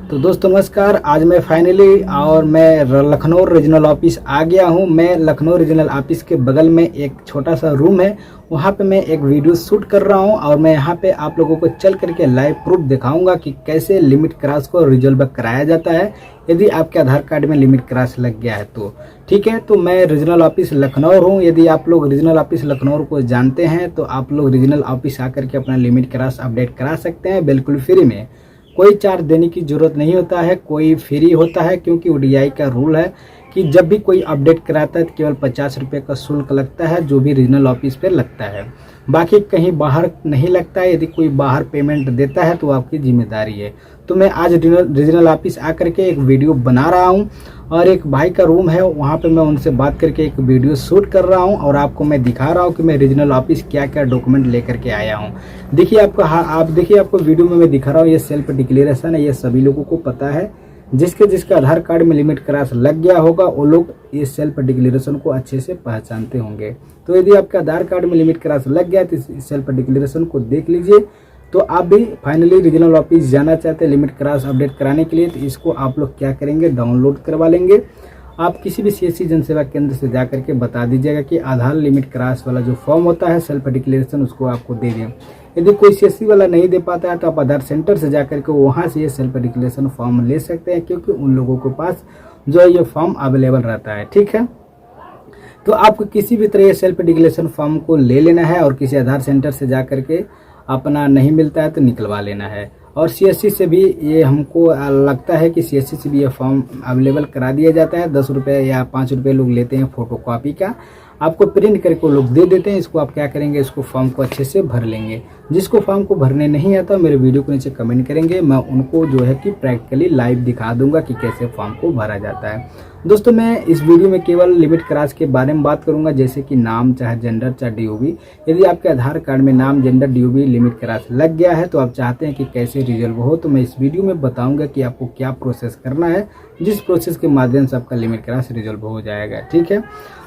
तो दोस्तों नमस्कार। आज मैं फाइनली और मैं लखनऊ रीजनल ऑफिस आ गया हूं। मैं लखनऊ रीजनल ऑफिस के बगल में एक छोटा सा रूम है, वहां पे मैं एक वीडियो शूट कर रहा हूं और मैं यहां पे आप लोगों को चल करके लाइव प्रूफ दिखाऊंगा कि कैसे लिमिट क्रॉस को रिजॉल्व कराया जाता है यदि आपके आधार कार्ड में लिमिट क्रॉस लग गया है तो। ठीक है, तो मैं रीजनल ऑफिस लखनऊ हूँ। यदि आप लोग रीजनल ऑफिस लखनऊ को जानते हैं तो आप लोग रीजनल ऑफिस आकर के अपना लिमिट क्रॉस अपडेट करा सकते हैं बिल्कुल फ्री में। कोई चार्ज देने की जरूरत नहीं होता है, कोई फ्री होता है, क्योंकि ओडीआई का रूल है कि जब भी कोई अपडेट कराता है तो केवल 50 रुपये का शुल्क लगता है, जो भी रीजनल ऑफिस पे लगता है। बाकी कहीं बाहर नहीं लगता है। यदि कोई बाहर पेमेंट देता है तो आपकी जिम्मेदारी है। तो मैं आज रीजनल ऑफिस आकर के एक वीडियो बना रहा हूं और एक भाई का रूम है, वहां पे मैं उनसे बात करके एक वीडियो शूट कर रहा हूं और आपको मैं दिखा रहा हूं कि मैं रीजनल ऑफिस क्या क्या डॉक्यूमेंट लेकर के आया हूं। देखिए आप देखिए, आपको वीडियो में मैं दिखा रहा हूँ। ये सेल्फ डिक्लेरेशन है, ये सभी लोगों को पता है। जिसके आधार कार्ड में लिमिट क्रॉस लग गया होगा वो लोग ये सेल्फ डिक्लेरेशन को अच्छे से पहचानते होंगे। तो यदि आपका आधार कार्ड में लिमिट क्रॉस लग गया तो इस सेल्फ डिक्लेरेशन को देख लीजिए। तो आप भी फाइनली रीजनल ऑफिस जाना चाहते हैं लिमिट क्रॉस अपडेट कराने के लिए, तो इसको आप लोग क्या करेंगे, डाउनलोड करवा लेंगे। आप किसी भी सीएससी जनसेवा केंद्र से जा करके बता दीजिएगा कि आधार लिमिट क्रॉस वाला जो फॉर्म होता है सेल्फ डिक्लेरेशन, उसको आपको दे दें। यदि कोई सीएससी वाला नहीं दे पाता है तो आप आधार सेंटर से जाकर के वहाँ से ये सेल्फ डिक्लेरेशन फॉर्म ले सकते हैं, क्योंकि उन लोगों के पास जो है ये फॉर्म अवेलेबल रहता है। ठीक है, तो आपको किसी भी तरह ये सेल्फ डिक्लेरेशन फॉर्म को ले लेना है और किसी आधार सेंटर से जा करके अपना नहीं मिलता है तो निकलवा लेना है। और सीएससी से भी ये हमको लगता है कि सीएससी से भी ये फॉर्म अवेलेबल करा दिया जाता है। 10 रुपये या 5 रुपये लोग लेते हैं फोटो कॉपी का, आपको प्रिंट करके वो लोग दे देते हैं। इसको आप क्या करेंगे, इसको फॉर्म को अच्छे से भर लेंगे। जिसको फॉर्म को भरने नहीं आता मेरे वीडियो को नीचे कमेंट करेंगे, मैं उनको जो है कि प्रैक्टिकली लाइव दिखा दूंगा कि कैसे फॉर्म को भरा जाता है। दोस्तों मैं इस वीडियो में केवल लिमिट क्रॉस के बारे में बात करूंगा, जैसे कि नाम, चाहे जेंडर, चाहे डीओबी। यदि आपके आधार कार्ड में नाम, जेंडर, डीओबी लिमिट क्रॉस लग गया है तो आप चाहते हैं कि कैसे रिजॉल्व हो, तो मैं इस वीडियो में बताऊंगा कि आपको क्या प्रोसेस करना है, जिस प्रोसेस के माध्यम से आपका लिमिट क्रॉस रिजॉल्व हो जाएगा। ठीक है,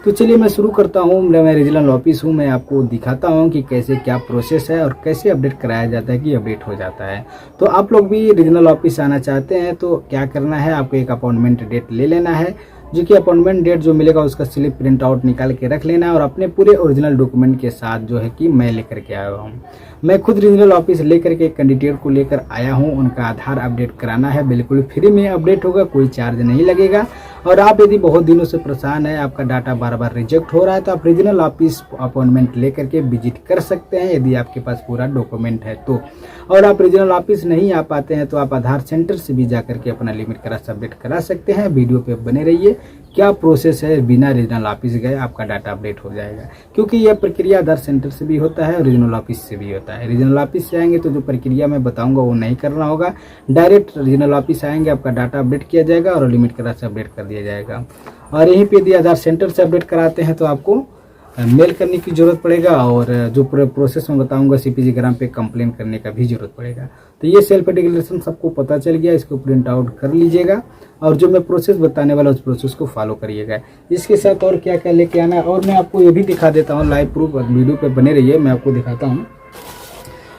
तो चलिए मैं शुरू करता हूँ। मैं रीजनल ऑफिस हूँ, मैं आपको दिखाता हूँ कि कैसे क्या प्रोसेस है और कैसे अपडेट कराया जाता है कि अपडेट हो जाता है। तो आप लोग भी रीजनल ऑफिस आना चाहते हैं तो क्या करना है, आपको एक अपॉइंटमेंट डेट ले लेना है, जो कि अपॉइंटमेंट डेट जो मिलेगा उसका स्लिप प्रिंट आउट निकाल के रख लेना है और अपने पूरे ओरिजिनल डॉक्यूमेंट के साथ जो है कि मैं लेकर के आया हूँ। मैं खुद रीजनल ऑफिस लेकर के एक कैंडिडेट को लेकर आया हूँ। उनका आधार अपडेट कराना है, बिल्कुल फ्री में अपडेट होगा, कोई चार्ज नहीं लगेगा। और आप यदि बहुत दिनों से परेशान है, आपका डाटा बार बार रिजेक्ट हो रहा है, तो आप रीजनल ऑफिस अपॉइंटमेंट लेकर के विजिट कर सकते हैं यदि आपके पास पूरा डॉक्यूमेंट है तो। और आप रीजनल ऑफिस नहीं आ पाते हैं तो आप आधार सेंटर से भी जाकर के अपना लिमिट क्रॉस अपडेट करा सकते हैं। वीडियो पे बने रहिए, क्या प्रोसेस है, बिना रीजनल ऑफिस गए आपका डाटा अपडेट हो जाएगा। क्योंकि यह प्रक्रिया आधार सेंटर से भी होता है और रीजनल ऑफिस से भी होता है। रीजनल ऑफिस से आएंगे तो जो प्रक्रिया मैं बताऊंगा वो नहीं करना होगा, डायरेक्ट रीजनल ऑफिस आएंगे, आपका डाटा अपडेट किया जाएगा और लिमिट क्रॉस अपडेट कर दिया जाएगा। और यहीं पे यदि आधार सेंटर से अपडेट कराते हैं तो आपको मेल करने की जरूरत पड़ेगा और जो पूरे प्रोसेस में बताऊंगा सीपीजी ग्राम पे कंप्लेन करने का भी जरूरत पड़ेगा। तो ये सेल्फ डिक्लेरेशन सबको पता चल गया, इसको प्रिंट आउट कर लीजिएगा और जो मैं प्रोसेस बताने वाला उस प्रोसेस को फॉलो करिएगा। इसके साथ और क्या क्या लेके आना है और मैं आपको ये भी दिखा देता हूँ, लाइव प्रूफ वीडियो पे बने रहिए, मैं आपको दिखाता हूँ।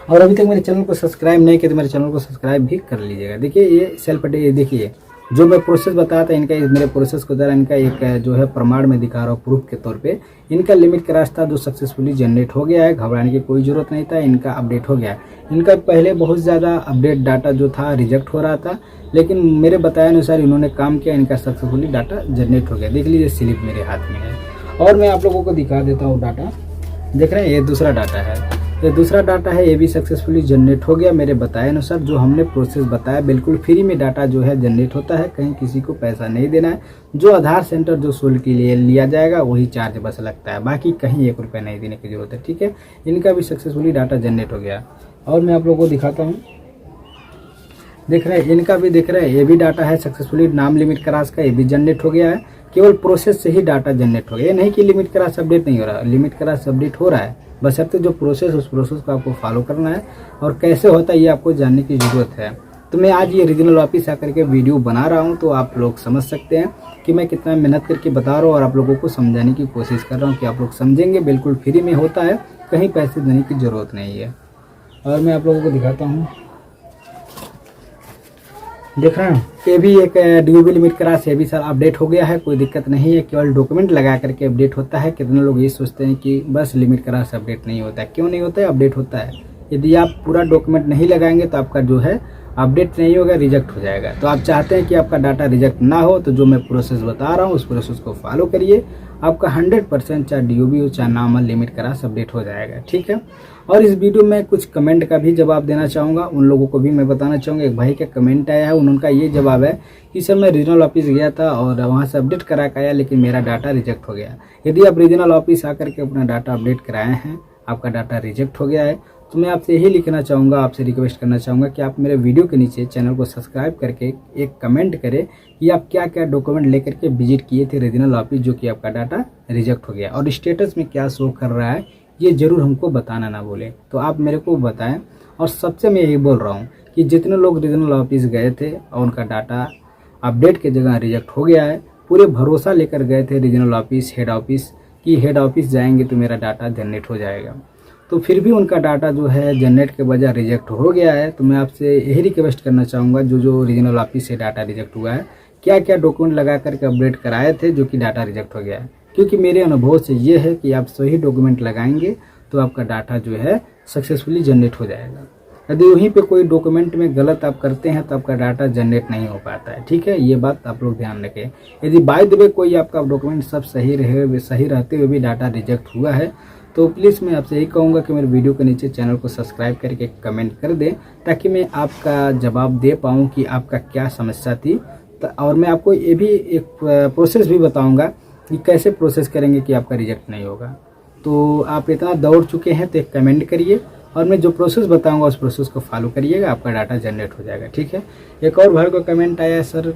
और अभी तक मेरे चैनल को सब्सक्राइब नहीं किया तो मेरे चैनल को सब्सक्राइब भी कर लीजिएगा। देखिए ये सेल्फ देखिए जो मैं प्रोसेस बताया था इनका, मेरे प्रोसेस को जरा इनका एक जो है प्रमाण में दिखा रहा हूँ प्रूफ के तौर पे। इनका लिमिट क्रॉस था जो सक्सेसफुली जनरेट हो गया है, घबराने की कोई जरूरत नहीं था, इनका अपडेट हो गया। इनका पहले बहुत ज़्यादा अपडेट डाटा जो था रिजेक्ट हो रहा था, लेकिन मेरे बताए अनुसार इन्होंने काम किया, इनका सक्सेसफुली डाटा जनरेट हो गया। देख लीजिए स्लिप मेरे हाथ में है और मैं आप लोगों को दिखा देता हूँ डाटा। देख रहे हैं ये दूसरा डाटा है, ये दूसरा डाटा है, ये भी सक्सेसफुली जनरेट हो गया मेरे बताए अनुसार। जो हमने प्रोसेस बताया बिल्कुल फ्री में डाटा जो है जनरेट होता है, कहीं किसी को पैसा नहीं देना है। जो आधार सेंटर जो शुल्क के लिए लिया जाएगा वही चार्ज बस लगता है, बाकी कहीं 1 रुपया नहीं देने की जरूरत है। ठीक है, इनका भी सक्सेसफुली डाटा जनरेट हो गया और मैं आप लोगों को दिखाता हूँ। देख रहे हैं इनका भी, देख रहे हैं ये भी डाटा है सक्सेसफुली, नाम लिमिट क्रॉस का ये भी जनरेट हो गया है। केवल प्रोसेस से ही डाटा जनरेट हो गया, ये नहीं कि लिमिट क्रॉस अपडेट नहीं हो रहा, लिमिट क्रॉस अपडेट हो रहा है, बस अब तो जो प्रोसेस उस प्रोसेस को आपको फॉलो करना है और कैसे होता है ये आपको जानने की जरूरत है। तो मैं आज ये रीजनल ऑफिस आकर के वीडियो बना रहा हूँ, तो आप लोग समझ सकते हैं कि मैं कितना मेहनत करके बता रहा हूँ और आप लोगों को समझाने की कोशिश कर रहा हूँ कि आप लोग समझेंगे। बिल्कुल फ्री में होता है, कहीं पैसे देने की जरूरत नहीं है। और मैं आप लोगों को दिखाता हूँ, देख रहे हैं, ये भी एक DOB लिमिट क्रॉस, ये भी सर अपडेट हो गया है, कोई दिक्कत नहीं है, केवल डॉक्यूमेंट लगा करके अपडेट होता है। कितने लोग ये सोचते हैं कि बस लिमिट क्रॉस अपडेट नहीं होता है, क्यों नहीं होता है, अपडेट होता है। यदि आप पूरा डॉक्यूमेंट नहीं लगाएंगे तो आपका जो है अपडेट नहीं होगा, रिजेक्ट हो जाएगा। तो आप चाहते हैं कि आपका डाटा रिजेक्ट ना हो तो जो मैं प्रोसेस बता रहा हूँ उस प्रोसेस को फॉलो करिए, आपका 100% चाहे DOB हो चाहे नॉर्मल लिमिट क्रॉस अपडेट हो जाएगा, ठीक है। और इस वीडियो में कुछ कमेंट का भी जवाब देना चाहूँगा, उन लोगों को भी मैं बताना चाहूँगा। एक भाई का कमेंट आया है, उनका ये जवाब है कि सर मैं रीजनल ऑफिस गया था और वहाँ से अपडेट करा के आया, लेकिन मेरा डाटा रिजेक्ट हो गया। यदि आप रीजनल ऑफिस आकर के अपना डाटा अपडेट कराए हैं, आपका डाटा रिजेक्ट हो गया है, तो मैं आपसे यही लिखना चाहूँगा, आपसे रिक्वेस्ट करना चाहूँगा कि आप मेरे वीडियो के नीचे चैनल को सब्सक्राइब करके एक कमेंट करें कि आप क्या क्या डॉक्यूमेंट लेकर के विजिट किए थे रीजनल ऑफिस, जो कि आपका डाटा रिजेक्ट हो गया, और स्टेटस में क्या शो कर रहा है ये ज़रूर हमको बताना ना भूलें। तो आप मेरे को बताएं। और सबसे मैं यही बोल रहा हूँ कि जितने लोग रीजनल ऑफिस गए थे और उनका डाटा अपडेट की जगह रिजेक्ट हो गया है, पूरे भरोसा लेकर गए थे रीजनल ऑफिस, हेड ऑफिस, कि हेड ऑफिस जाएंगे तो मेरा डाटा जनरेट हो जाएगा, तो फिर भी उनका डाटा जो है जनरेट के बजाय रिजेक्ट हो गया है। तो मैं आपसे यही रिक्वेस्ट करना चाहूँगा, जो रीजनल ऑफिस से डाटा रिजेक्ट हुआ है, क्या क्या डॉक्यूमेंट लगा करके अपडेट कराए थे जो कि डाटा रिजेक्ट हो गया है। क्योंकि मेरे अनुभव से ये है कि आप सही डॉक्यूमेंट लगाएंगे तो आपका डाटा जो है सक्सेसफुली जनरेट हो जाएगा। यदि वहीं पे कोई डॉक्यूमेंट में गलत आप करते हैं तो आपका डाटा जनरेट नहीं हो पाता है, ठीक है, ये बात आप लोग ध्यान रखें। यदि बाय द वे कोई आपका डॉक्यूमेंट सब सही रहते हुए भी डाटा रिजेक्ट हुआ है तो प्लीज़ मैं आपसे यही कहूँगा कि मेरे वीडियो के नीचे चैनल को सब्सक्राइब करके कमेंट कर दें, ताकि मैं आपका जवाब दे पाऊँ कि आपका क्या समस्या थी। और मैं आपको ये भी एक प्रोसेस भी बताऊँगा कि कैसे प्रोसेस करेंगे कि आपका रिजेक्ट नहीं होगा। तो आप इतना दौड़ चुके हैं तो एक कमेंट करिए, और मैं जो प्रोसेस बताऊंगा उस प्रोसेस को फॉलो करिएगा, आपका डाटा जनरेट हो जाएगा, ठीक है। एक और भाई को कमेंट आया है, सर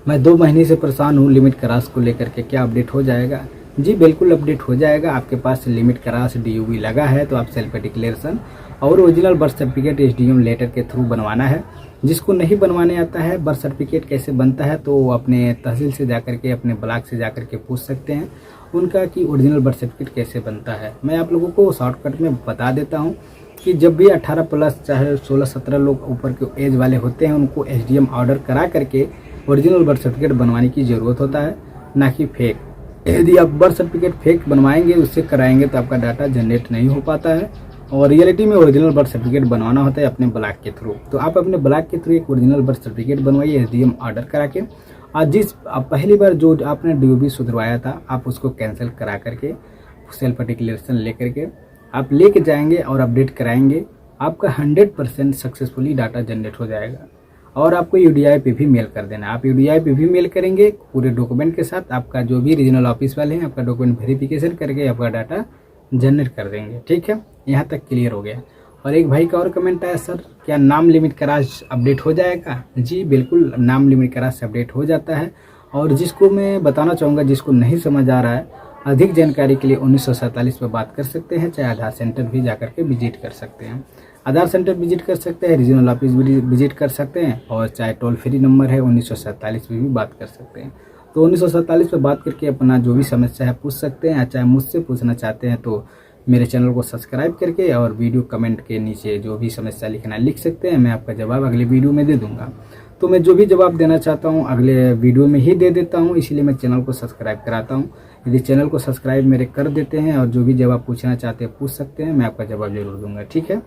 मैं 2 महीने से परेशान हूँ लिमिट क्रॉस को लेकर के, क्या अपडेट हो जाएगा? जी बिल्कुल अपडेट हो जाएगा। आपके पास लिमिट क्रॉस DOB लगा है तो आप सेल्फ डिक्लेरेशन और original birth certificate SDM letter के थ्रू बनवाना है। जिसको नहीं बनवाने आता है बर्थ सर्टिफिकेट कैसे बनता है, तो अपने तहसील से जाकर के, अपने ब्लॉक से जाकर के पूछ सकते हैं उनका कि ओरिजिनल बर्थ सर्टिफिकेट कैसे बनता है। मैं आप लोगों को शॉर्टकट में बता देता हूं कि जब भी 18 प्लस चाहे 16-17 लोग ऊपर के एज वाले होते हैं, उनको SDM ऑर्डर करा करके ओरिजिनल बर्थ सर्टिफिकेट बनवाने की ज़रूरत होता है, ना कि फेक। यदि आप बर्थ सर्टिफिकेट फेक बनवाएंगे, उससे कराएंगे तो आपका डाटा जनरेट नहीं हो पाता है, और रियलिटी में ओरिजिनल बर्थ सर्टिफिकेट बनवाना होता है अपने ब्लॉक के थ्रू। तो आप अपने ब्लॉक के थ्रू एक ओरिजिनल बर्थ सर्टिफिकेट बनवाइए SDM ऑर्डर करा के। आज पहली बार जो आपने DOB सुधरवाया था आप उसको कैंसिल करा करके सेल्फ डिक्लेरेशन लेकर के आप लेके जाएंगे और अपडेट कराएंगे, आपका 100% सक्सेसफुली डाटा जनरेट हो जाएगा। और आपको UDI पे भी मेल कर देना, आप UDI पे भी मेल करेंगे पूरे डॉक्यूमेंट के साथ, आपका जो भी रीजनल ऑफिस वाले हैं आपका डॉक्यूमेंट वेरिफिकेशन करके आपका डाटा जनरेट कर देंगे, ठीक है। यहाँ तक क्लियर हो गया। और एक भाई का और कमेंट आया, सर क्या नाम लिमिट क्रॉस अपडेट हो जाएगा? जी बिल्कुल, नाम लिमिट क्रॉस अपडेट हो जाता है। और जिसको मैं बताना चाहूँगा, जिसको नहीं समझ आ रहा है, अधिक जानकारी के लिए 1947 पर बात कर सकते हैं, चाहे आधार सेंटर भी जाकर के विजिट कर सकते हैं, आधार सेंटर विजिट कर सकते हैं, रीजनल ऑफिस भी विजिट कर सकते हैं, और चाहे टोल फ्री नंबर है 1947 पर भी बात कर सकते हैं। तो 1947 पर बात करके अपना जो भी समस्या है पूछ सकते हैं, चाहे मुझसे पूछना चाहते हैं तो मेरे चैनल को सब्सक्राइब करके और वीडियो कमेंट के नीचे जो भी समस्या लिखना लिख सकते हैं, मैं आपका जवाब अगले वीडियो में दे दूंगा। तो मैं जो भी जवाब देना चाहता हूं अगले वीडियो में ही दे देता हूं, इसलिए मैं चैनल को सब्सक्राइब कराता हूं। यदि चैनल को सब्सक्राइब मेरे कर देते हैं और जो भी जवाब पूछना चाहते हैं पूछ सकते हैं, मैं आपका जवाब जरूर दूंगा, ठीक है।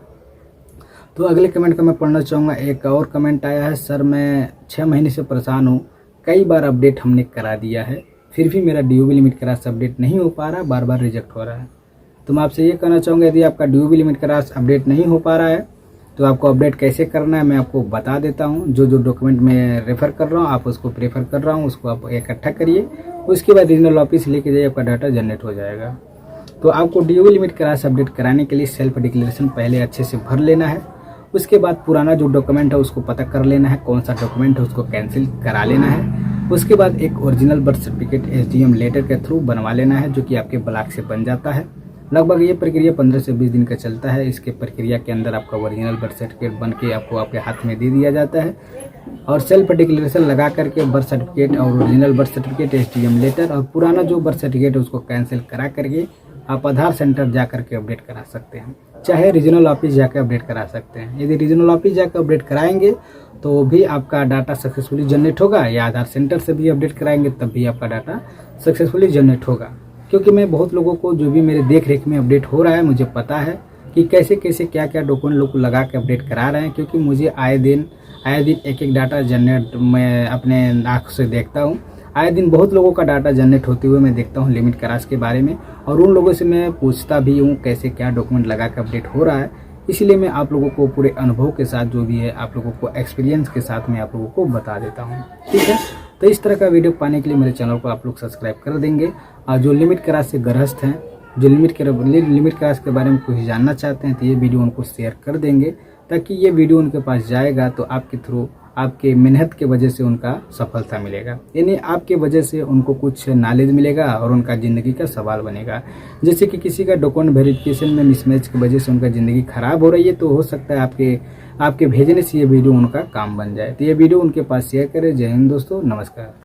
तो अगले कमेंट का मैं पढ़ना चाहूँगा। एक और कमेंट आया है, सर मैं 6 महीने से परेशान हूँ, कई बार अपडेट हमने करा दिया है, फिर भी मेरा DOB लिमिट क्रॉस अपडेट नहीं हो पा रहा, बार बार रिजेक्ट हो रहा है। तो मैं आपसे ये कहना चाहूँगा, यदि आपका DOB लिमिट क्रॉस अपडेट नहीं हो पा रहा है तो आपको अपडेट कैसे करना है मैं आपको बता देता हूँ। जो डॉक्यूमेंट मैं रेफ़र कर रहा हूँ आप उसको प्रेफर कर रहा हूँ, उसको आप इकट्ठा करिए, उसके बाद रीजनल ऑफिस लेके जाइए, आपका डाटा जनरेट हो जाएगा। तो आपको DOB लिमिट क्रॉस अपडेट कराने के लिए सेल्फ डिक्लेरेशन पहले अच्छे से भर लेना है। उसके बाद पुराना जो डॉक्यूमेंट है उसको पता कर लेना है, कौन सा डॉक्यूमेंट है उसको कैंसिल करा लेना है। उसके बाद एक original birth certificate SDM letter के थ्रू बनवा लेना है, जो कि आपके ब्लॉक से बन जाता है। लगभग ये प्रक्रिया 15 से 20 दिन का चलता है। इसके प्रक्रिया के अंदर आपका ओरिजिनल बर्थ सर्टिफिकेट बन के आपको आपके हाथ में दे दिया जाता है, और सेल्फ डिक्लेरेशन लगा करके बर्थ सर्टिफिकेट और original birth certificate SDM letter और पुराना जो बर्थ सर्टिफिकेट है उसको कैंसिल करा करके आप आधार सेंटर जा करके अपडेट करा सकते हैं, चाहे रीजनल ऑफिस जाकर अपडेट करा सकते हैं। यदि रीजनल ऑफिस जाकर अपडेट कराएंगे तो भी आपका डाटा सक्सेसफुली जनरेट होगा, या आधार सेंटर से भी अपडेट कराएंगे तब भी आपका डाटा सक्सेसफुली जनरेट होगा। क्योंकि मैं बहुत लोगों को जो भी मेरे देख रेख में अपडेट हो रहा है, मुझे पता है कि कैसे कैसे क्या क्या डॉक्यूमेंट लोग लगा के अपडेट करा रहे हैं। क्योंकि मुझे आए दिन एक डाटा जनरेट मैं अपने आँख से देखता हूँ। आए दिन बहुत लोगों का डाटा जनरेट होते हुए मैं देखता हूँ लिमिट क्रॉस के बारे में, और उन लोगों से मैं पूछता भी हूँ कैसे क्या डॉक्यूमेंट लगा के अपडेट हो रहा है। इसीलिए मैं आप लोगों को पूरे अनुभव के साथ जो भी है आप लोगों को एक्सपीरियंस के साथ मैं आप लोगों को बता देता हूँ, ठीक है। तो इस तरह का वीडियो पाने के लिए मेरे चैनल को आप लोग सब्सक्राइब कर देंगे। और जो लिमिट क्रॉस से ग्रस्त हैं, जो लिमिट क्रॉस के बारे में कुछ जानना चाहते हैं, तो ये वीडियो उनको शेयर कर देंगे, ताकि ये वीडियो उनके पास जाएगा तो आपके थ्रू आपके मेहनत के वजह से उनका सफलता मिलेगा, यानी आपके वजह से उनको कुछ नॉलेज मिलेगा और उनका ज़िंदगी का सवाल बनेगा। जैसे कि किसी का डॉक्यूमेंट वेरिफिकेशन में मिसमैच की वजह से उनका ज़िंदगी खराब हो रही है, तो हो सकता है आपके भेजने से ये वीडियो उनका काम बन जाए। तो ये वीडियो उनके पास शेयर करें। जय हिंद दोस्तों, नमस्कार।